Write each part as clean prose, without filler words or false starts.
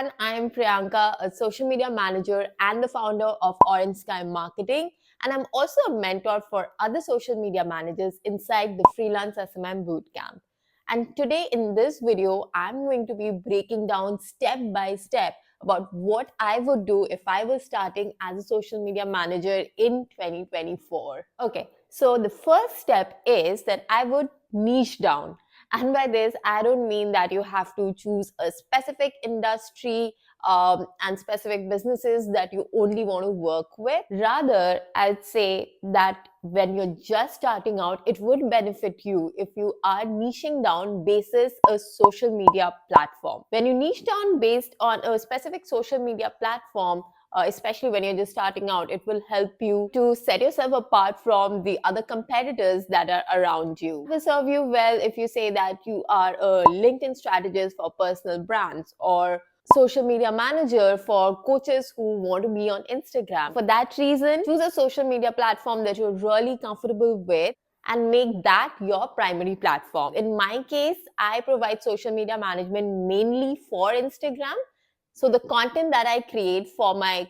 everyone. I am Priyanka, a social media manager and the founder of Orange Sky Marketing. And I'm also a mentor for other social media managers inside the Freelance SMM Bootcamp. And today in this video, I'm going to be breaking down step by step about what I would do if I was starting as a social media manager in 2024. Okay, so the first step is that I would niche down. And by this, I don't mean that you have to choose a specific industry and specific businesses that you only want to work with. Rather, I'd say that when you're just starting out, it would benefit you if you are niching down basis a social media platform. When you niche down based on a specific social media platform, especially when you're just starting out, it will help you to set yourself apart from the other competitors that are around you. It will serve you well if you say that you are a LinkedIn strategist for personal brands or social media manager for coaches who want to be on Instagram. For that reason, choose a social media platform that you're really comfortable with and make that your primary platform. In my case, I provide social media management mainly for Instagram. So the content that I create for my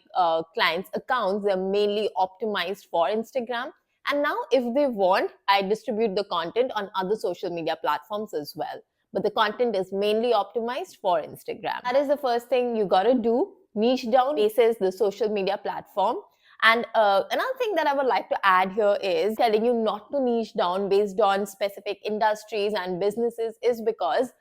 clients' accounts, they're mainly optimized for Instagram. And now if they want, I distribute the content on other social media platforms as well. But the content is mainly optimized for Instagram. That is the first thing you gotta do. Niche down basis the social media platform. And another thing that I would like to add here is telling you not to niche down based on specific industries and businesses is because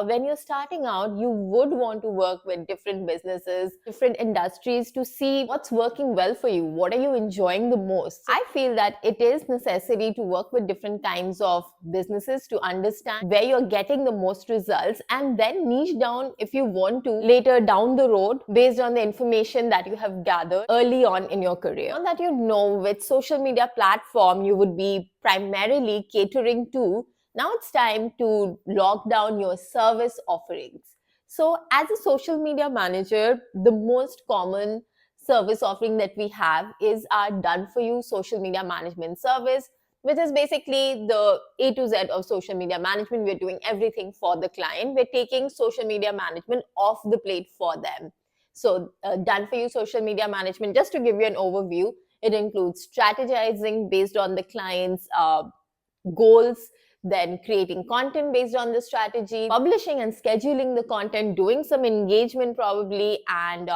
when you're starting out, you would want to work with different businesses, different industries to see what's working well for you. What are you enjoying the most? I feel that it is necessary to work with different kinds of businesses to understand where you're getting the most results and then niche down if you want to later down the road based on the information that you have gathered early on in your career. Now that you know which social media platform you would be primarily catering to, now it's time to lock down your service offerings. So, as a social media manager, the most common service offering that we have is our done for you social media management service, which is basically the A to Z of social media management. We're doing everything for the client. We're taking social media management off the plate for them. So, done for you social media management, just to give you an overview, it includes strategizing based on the client's goals, then creating content based on the strategy, publishing and scheduling the content, doing some engagement probably, and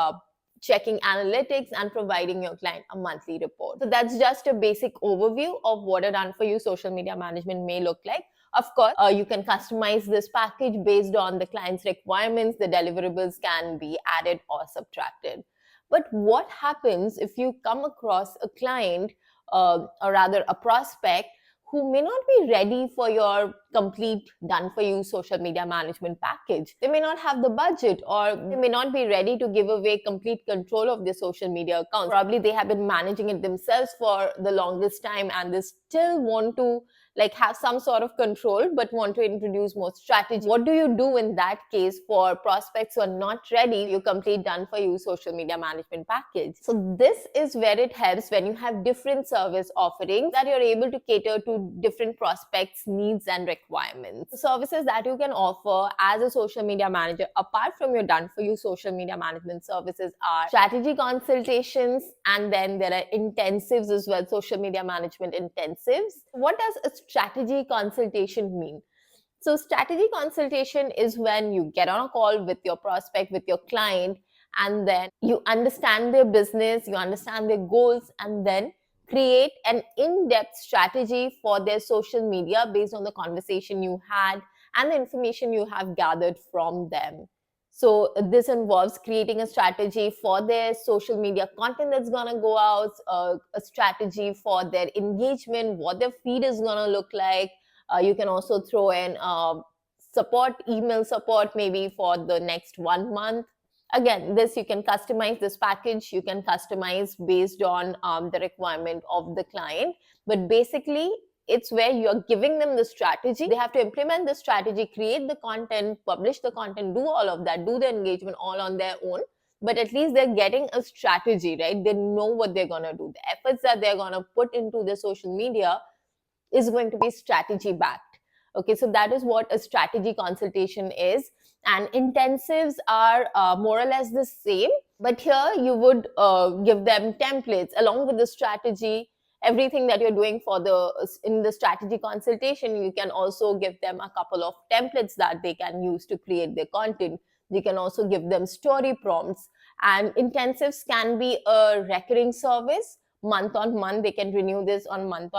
checking analytics and providing your client a monthly report. So that's just a basic overview of what a done for you social media management may look like. Of course, you can customize this package based on the client's requirements. The deliverables can be added or subtracted. But what happens if you come across a client or rather a prospect who may not be ready for your complete done for you social media management package? They may not have the budget, or they may not be ready to give away complete control of their social media accounts. Probably they have been managing it themselves for the longest time and they still want to have some sort of control but want to introduce more strategy. What do you do in that case for prospects who are not ready you complete done for you social media management package? So this is where it helps when you have different service offerings that you're able to cater to different prospects needs and requirements. The services that you can offer as a social media manager apart from your done for you social media management services are strategy consultations, and then there are intensives as well, social media management intensives. What does a strategy consultation mean? So strategy consultation is when you get on a call with your prospect, with your client, and then you understand their business, you understand their goals, and then create an in-depth strategy for their social media based on the conversation you had and the information you have gathered from them. So this involves creating a strategy for their social media content that's going to go out, a strategy for their engagement, what their feed is going to look like. You can also throw in support, email support maybe for the next 1 month. Again, this you can customize this package. You can customize based on the requirement of the client. But basically, it's where you're giving them the strategy. They have to implement the strategy, create the content, publish the content, do all of that, do the engagement all on their own. But at least they're getting a strategy, right? They know what they're going to do. The efforts that they're going to put into the social media is going to be strategy backed. Okay, so that is what a strategy consultation is. And intensives are more or less the same, but here you would give them templates along with the strategy. Everything that you're doing for the in the strategy consultation, you can also give them a couple of templates that they can use to create their content. You can also give them story prompts. And intensives can be a recurring service, month on month. They can renew this on month.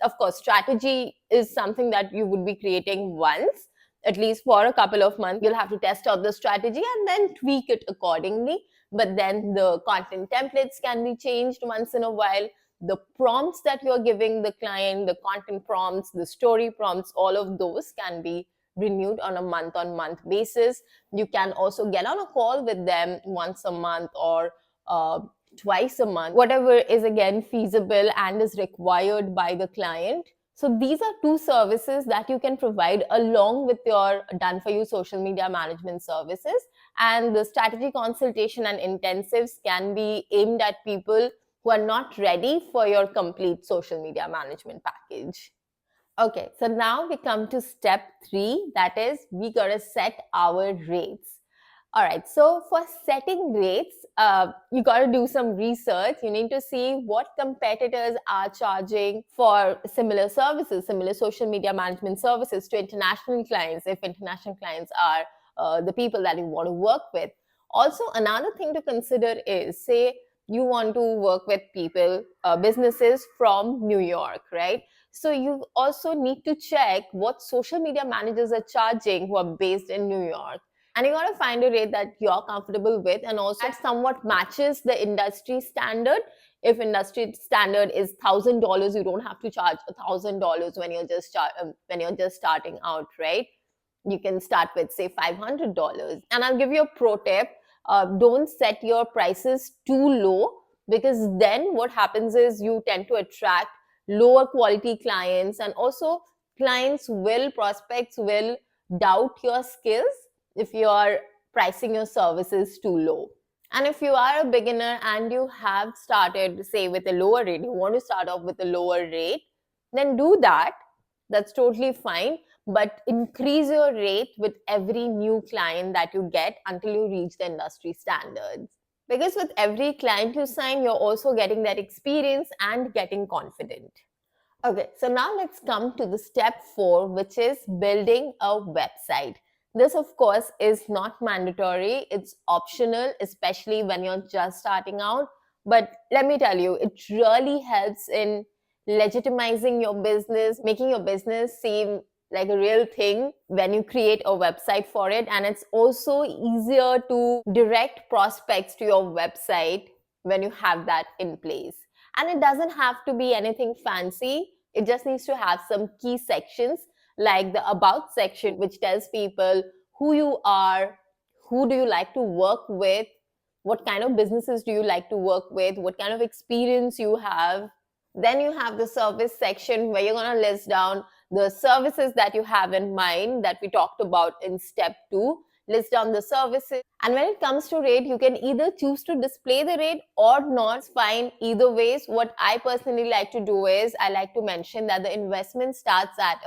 Of course, strategy is something that you would be creating once, at least for a couple of months. You'll have to test out the strategy and then tweak it accordingly. But then the content templates can be changed once in a while. The prompts that you're giving the client, the content prompts, the story prompts, all of those can be renewed on a month on month basis. You can also get on a call with them once a month or twice a month, whatever is again feasible and is required by the client. So these are two services that you can provide along with your done for you social media management services. And the strategy consultation and intensives can be aimed at people who are not ready for your complete social media management package. Okay, so now we come to step 3, that is, we gotta set our rates. All right, so for setting rates, you got to do some research. You need to see what competitors are charging for similar services, similar social media management services to international clients, if international clients are the people that you want to work with. Also, another thing to consider is, say, you want to work with people, businesses from New York, right? So you also need to check what social media managers are charging who are based in New York, and you got to find a rate that you're comfortable with and also that somewhat matches the industry standard. If industry standard is $1,000, you don't have to charge $1,000 when you're when you're just starting out, right? You can start with, say, $500. And I'll give you a pro tip: don't set your prices too low, because then what happens is you tend to attract lower quality clients, and also prospects will doubt your skills if you are pricing your services too low. And if you are a beginner and you have started, say, with a lower rate, you want to start off with a lower rate, then do that. That's totally fine. But increase your rate with every new client that you get until you reach the industry standards. Because with every client you sign, you're also getting that experience and getting confident. Okay, so now let's come to the step 4, which is building a website. This, of course, is not mandatory. It's optional, especially when you're just starting out. But let me tell you, it really helps in legitimizing your business, making your business seem like a real thing when you create a website for it. And it's also easier to direct prospects to your website when you have that in place. And it doesn't have to be anything fancy. It just needs to have some key sections, like the about section, which tells people who you are, who do you like to work with, what kind of businesses do you like to work with, what kind of experience you have. Then you have the service section where you're going to list down the services that you have in mind that we talked about in step 2. List down the services. And when it comes to rate, you can either choose to display the rate or not. It's fine either ways. What I personally like to do is I like to mention that the investment starts at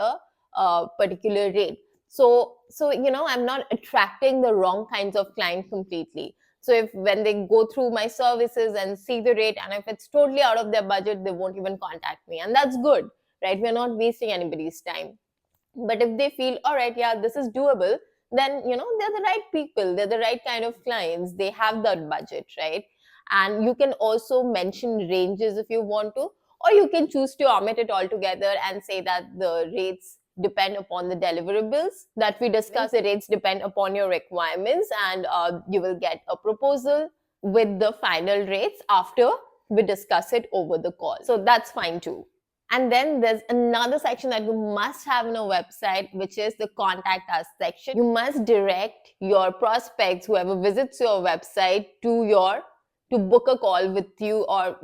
a particular rate. So I'm not attracting the wrong kinds of client completely. So if when they go through my services and see the rate, and if it's totally out of their budget, they won't even contact me. And that's good, right? We're not wasting anybody's time. But if they feel, all right, yeah, this is doable, then they're the right people, they're the right kind of clients, they have that budget, right? And you can also mention ranges if you want to, or you can choose to omit it altogether and say that the rates depend upon the deliverables that we discussed. The rates depend upon your requirements, and you will get a proposal with the final rates after we discuss it over the call. So that's fine too. And then there's another section that you must have in a website, which is the contact us section. You must direct your prospects, whoever visits your website, to book a call with you, or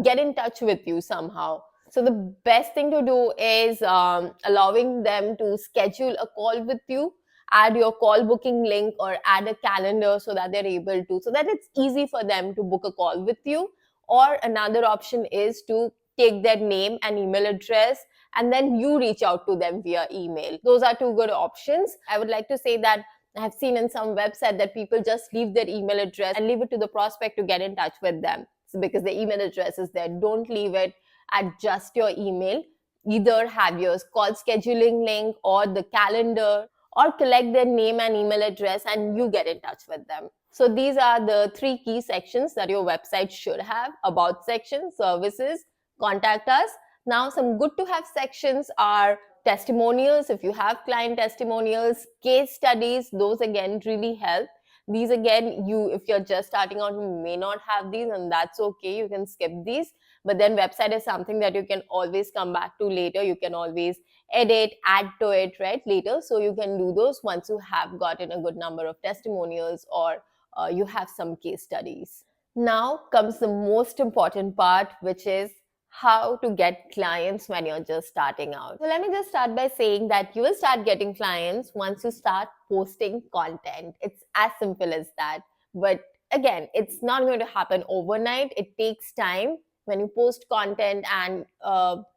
get in touch with you somehow. So the best thing to do is allowing them to schedule a call with you. Add your call booking link or add a calendar so that they're able to, so that it's easy for them to book a call with you. Or another option is to take their name and email address and then you reach out to them via email. Those are two good options. I would like to say that I have seen in some website that people just leave their email address and leave it to the prospect to get in touch with them. So because the email address is there, don't leave it at just your email. Either have your call scheduling link or the calendar, or collect their name and email address and you get in touch with them. So these are the three key sections that your website should have: about section, services, contact us. Now, some good to have sections are testimonials. If you have client testimonials, case studies, those again really help. These again, if you're just starting out, you may not have these, and that's okay. You can skip these. But then website is something that you can always come back to later. You can always edit, add to it, right, later. So you can do those once you have gotten a good number of testimonials, or you have some case studies. Now comes the most important part, which is how to get clients when you're just starting out. So let me just start by saying that you will start getting clients once you start posting content. It's as simple as that. But again, it's not going to happen overnight. It takes time. When you post content and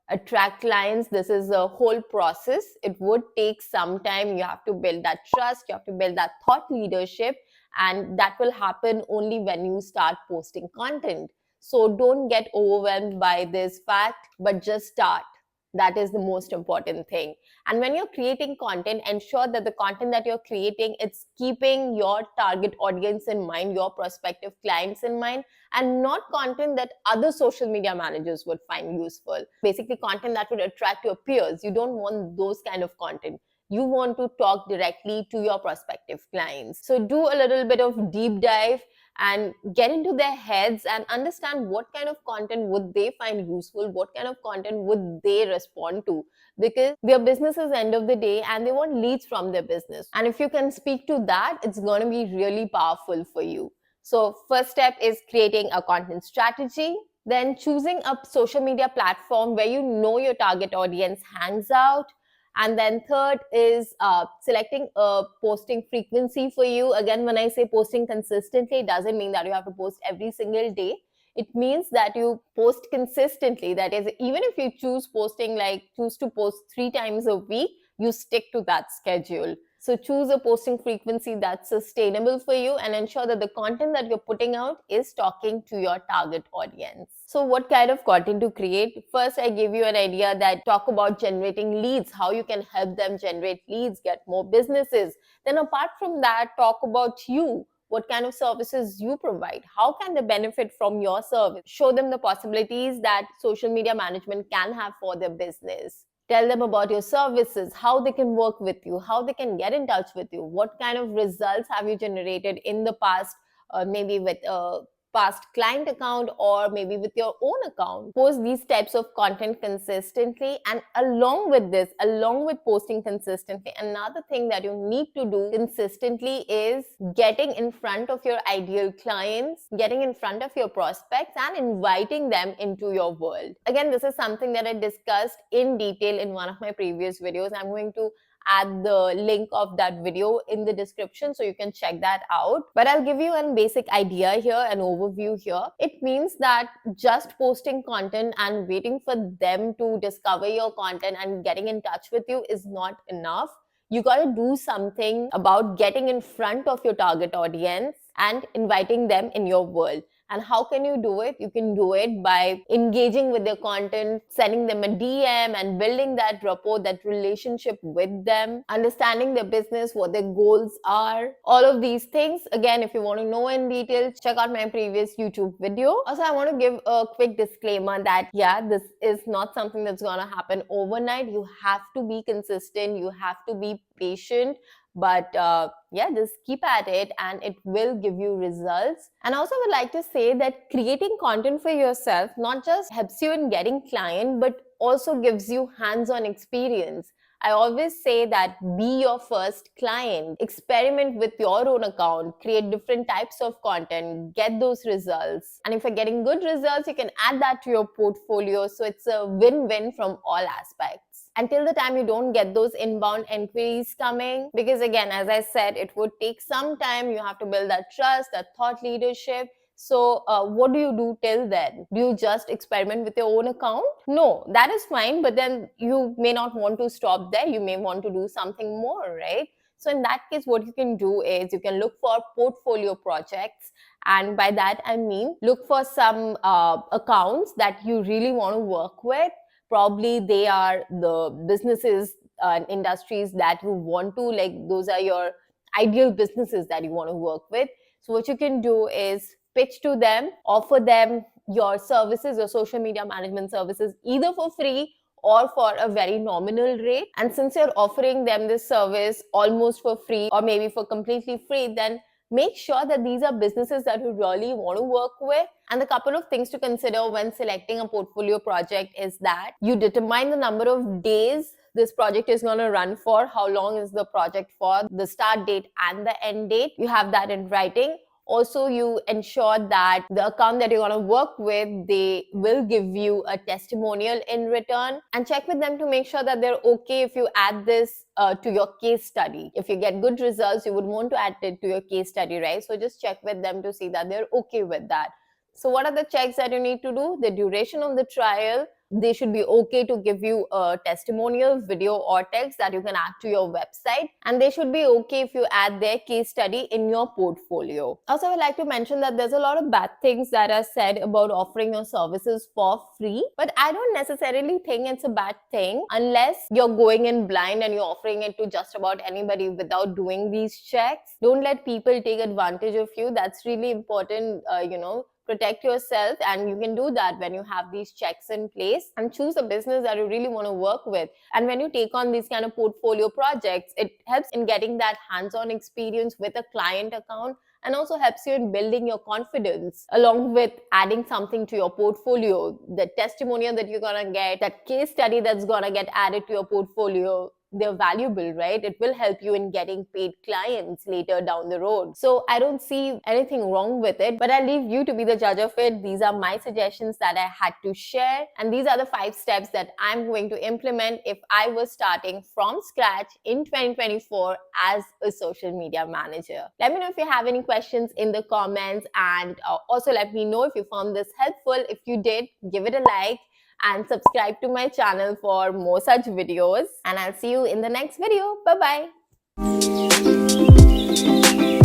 attract clients, this is a whole process. It would take some time. You have to build that trust, you have to build that thought leadership, and that will happen only when you start posting content. So don't get overwhelmed by this fact, but just start. That is the most important thing. And when you're creating content, ensure that the content that you're creating, it's keeping your target audience in mind, your prospective clients in mind, and not content that other social media managers would find useful. Basically, content that would attract your peers. You don't want those kind of content. You want to talk directly to your prospective clients. So do a little bit of deep dive and get into their heads and understand what kind of content would they find useful, what kind of content would they respond to, because their business is end of the day and they want leads from their business. And if you can speak to that, it's going to be really powerful for you. So first step is creating a content strategy, then choosing a social media platform where you know your target audience hangs out. And then third is selecting a posting frequency for you. Again, when I say posting consistently, it doesn't mean that you have to post every single day. It means that you post consistently. That is, even if you choose to post 3 times a week, you stick to that schedule. So choose a posting frequency that's sustainable for you and ensure that the content that you're putting out is talking to your target audience. So what kind of content to create? First, I give you an idea that talk about generating leads, how you can help them generate leads, get more businesses. Then apart from that, talk about you. What kind of services you provide? How can they benefit from your service? Show them the possibilities that social media management can have for their business. Tell them about your services, how they can work with you, how they can get in touch with you, what kind of results have you generated in the past, maybe with a past client account or maybe with your own account. Post these types of content consistently, and along with posting consistently, another thing that you need to do consistently is getting in front of your ideal clients, getting in front of your prospects and inviting them into your world. Again, this is something that I discussed in detail in one of my previous videos. I'm going to add the link of that video in the description so you can check that out. But I'll give you a basic idea here, an overview here. It means that just posting content and waiting for them to discover your content and getting in touch with you is not enough. You got to do something about getting in front of your target audience and inviting them in your world. And how can you do it? You can do it by engaging with their content, sending them a DM and building that rapport, that relationship with them, understanding their business, what their goals are, all of these things. Again, if you want to know in detail, check out my previous YouTube video. Also, I want to give a quick disclaimer that, yeah, this is not something that's going to happen overnight. You have to be consistent. You have to be patient. But yeah, just keep at it and it will give you results. And also would like to say that creating content for yourself not just helps you in getting client, but also gives you hands-on experience. I always say that be your first client. Experiment with your own account, create different types of content, get those results. And if you're getting good results, you can add that to your portfolio. So it's a win-win from all aspects. Until the time you don't get those inbound inquiries coming, because again, as I said, it would take some time. You have to build that trust, that thought leadership. So, what do you do till then? Do you just experiment with your own account? No, that is fine, but then you may not want to stop there. You may want to do something more, right? So, in that case, what you can do is you can look for portfolio projects. And by that, I mean look for some accounts that you really want to work with. Probably they are the businesses and industries that you want to, like, those are your ideal businesses that you want to work with. So, what you can do is pitch to them, offer them your services, your social media management services, either for free or for a very nominal rate. And since you're offering them this service almost for free or maybe for completely free, then make sure that these are businesses that you really want to work with. And the couple of things to consider when selecting a portfolio project is that you determine the number of days this project is going to run for, how long is the project for, the start date and the end date. You have that in writing. Also, you ensure that the account that you're going to work with, they will give you a testimonial in return, and check with them to make sure that they're okay if you add this to your case study. If you get good results, you would want to add it to your case study, right? So just check with them to see that they're okay with that. So what are the checks that you need to do? The duration of the trial. They should be okay to give you a testimonial video or text that you can add to your website, and they should be okay if you add their case study in your portfolio. Also, I would like to mention that there's a lot of bad things that are said about offering your services for free, but I don't necessarily think it's a bad thing unless you're going in blind and you're offering it to just about anybody without doing these checks. Don't let people take advantage of you. That's really important. Protect yourself, and you can do that when you have these checks in place, and choose a business that you really want to work with. And when you take on these kind of portfolio projects, it helps in getting that hands-on experience with a client account, and also helps you in building your confidence, along with adding something to your portfolio. The testimonial that you're going to get, that case study that's going to get added to your portfolio, they're valuable, right? It will help you in getting paid clients later down the road. So I don't see anything wrong with it, but I leave you to be the judge of it. These are my suggestions that I had to share, and these are the 5 steps that I'm going to implement if I was starting from scratch in 2024 as a social media manager. Let me know if you have any questions in the comments, and also let me know if you found this helpful. If you did, give it a like and subscribe to my channel for more such videos. And I'll see you in the next video. Bye bye.